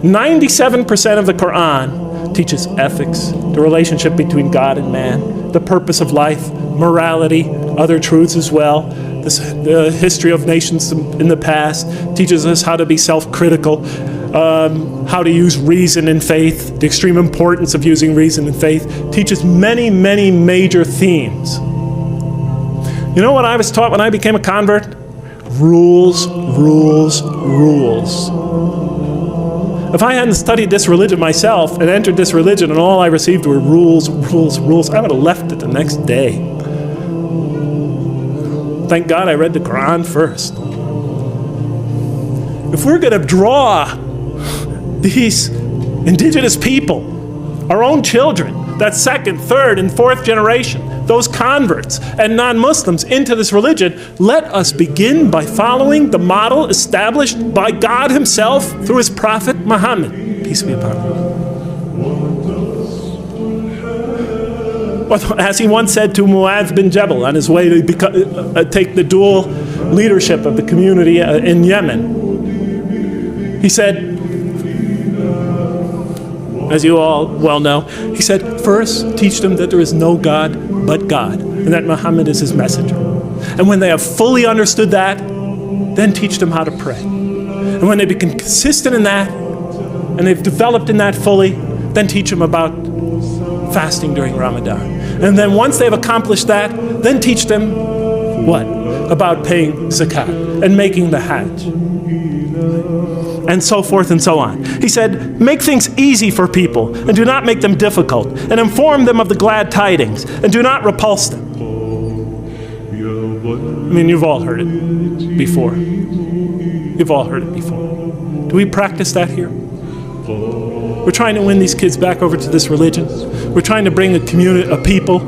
97% of the Quran teaches ethics, the relationship between God and man, the purpose of life, morality, other truths as well. The history of nations in the past teaches us how to be self-critical, how to use reason and faith, the extreme importance of using reason and faith, teaches many, many major themes. You know what I was taught when I became a convert? Rules, rules, rules. If I hadn't studied this religion myself and entered this religion and all I received were rules, rules, rules, I would have left it the next day. Thank God I read the Quran first. If we're going to draw these indigenous people, our own children, that second, third, and fourth generation, those converts and non-Muslims into this religion, let us begin by following the model established by God himself through his prophet Muhammad, peace be upon him. As he once said to Mu'adh bin Jabal on his way to take the dual leadership of the community in Yemen, he said, as you all well know, he said, first teach them that there is no God but God, and that Muhammad is his messenger. And when they have fully understood that, then teach them how to pray. And when they become consistent in that, and they've developed in that fully, then teach them about fasting during Ramadan. And then once they've accomplished that, then teach them what? About paying zakat and making the hajj. And so forth and so on. He said, make things easy for people and do not make them difficult, and inform them of the glad tidings and do not repulse them. I mean, you've all heard it before. You've all heard it before. Do we practice that here? We're trying to win these kids back over to this religion. We're trying to bring a community of people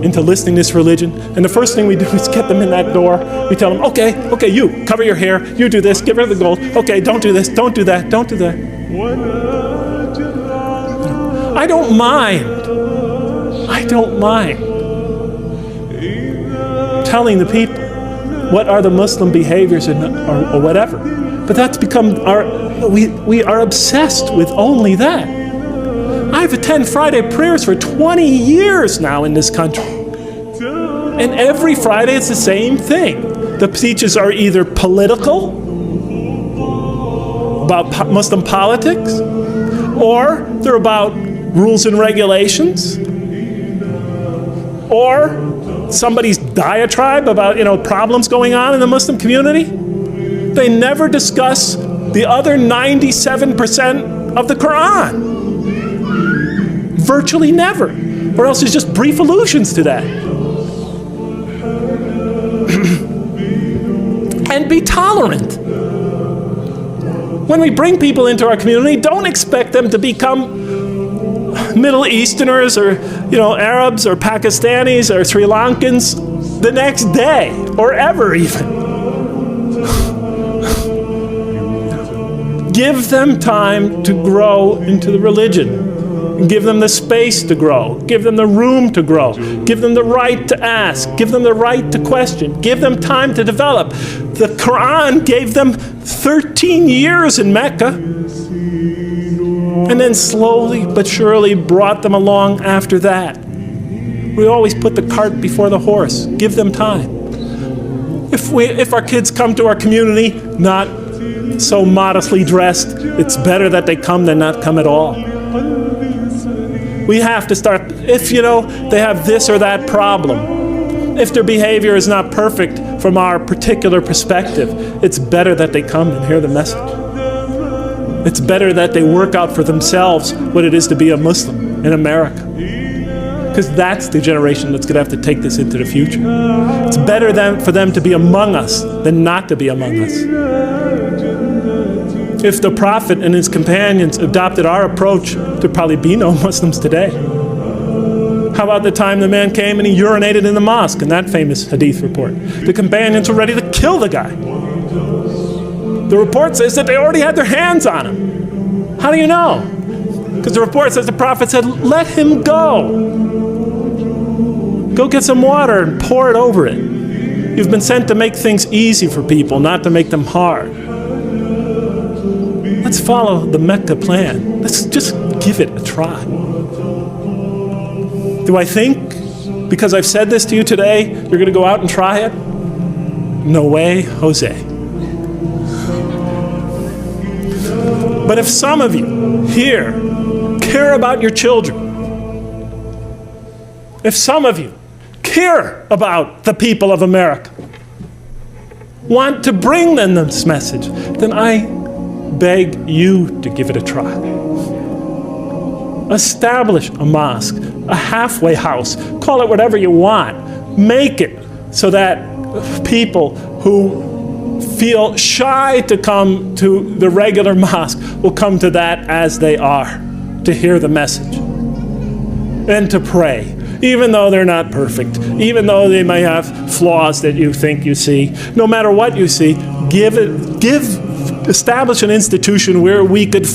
into listening to this religion. And the first thing we do is get them in that door. We tell them, okay, you cover your hair, you do this, get rid of the gold. Okay, don't do this, don't do that, don't do that. I don't mind telling the people what are the Muslim behaviors or whatever. But that's become we are obsessed with only that. I've attended Friday prayers for 20 years now in this country. And every Friday it's the same thing. The speeches are either political, about Muslim politics, or they're about rules and regulations, or somebody's diatribe about, problems going on in the Muslim community. They never discuss the other 97% of the Quran. Virtually never. Or else it's just brief allusions to that. And be tolerant. When we bring people into our community, don't expect them to become Middle Easterners or, Arabs or Pakistanis or Sri Lankans the next day or ever even. Give them time to grow into the religion. Give them the space to grow. Give them the room to grow. Give them the right to ask. Give them the right to question. Give them time to develop. The Quran gave them 13 years in Mecca, and then slowly but surely brought them along after that. We always put the cart before the horse. Give them time. If our kids come to our community not so modestly dressed, it's better that they come than not come at all. We have to start, if they have this or that problem, if their behavior is not perfect from our particular perspective, it's better that they come and hear the message. It's better that they work out for themselves what it is to be a Muslim in America. Because that's the generation that's going to have to take this into the future. It's better for them to be among us than not to be among us. If the Prophet and his companions adopted our approach, there'd probably be no Muslims today. How about the time the man came and he urinated in the mosque in that famous hadith report? The companions were ready to kill the guy. The report says that they already had their hands on him. How do you know? Because the report says the Prophet said, let him go. Go get some water and pour it over it. You've been sent to make things easy for people, not to make them hard. Let's follow the Mecca plan. Let's just give it a try. Do I think, because I've said this to you today, you're going to go out and try it? No way, Jose. But if some of you here care about your children, if some of you care about the people of America, want to bring them this message, then I beg you to give it a try. Establish a mosque, a halfway house, call it whatever you want. Make it so that people who feel shy to come to the regular mosque will come to that as they are, to hear the message and to pray. Even though they're not perfect, even though they may have flaws that you think you see, no matter what you see, establish an institution where we could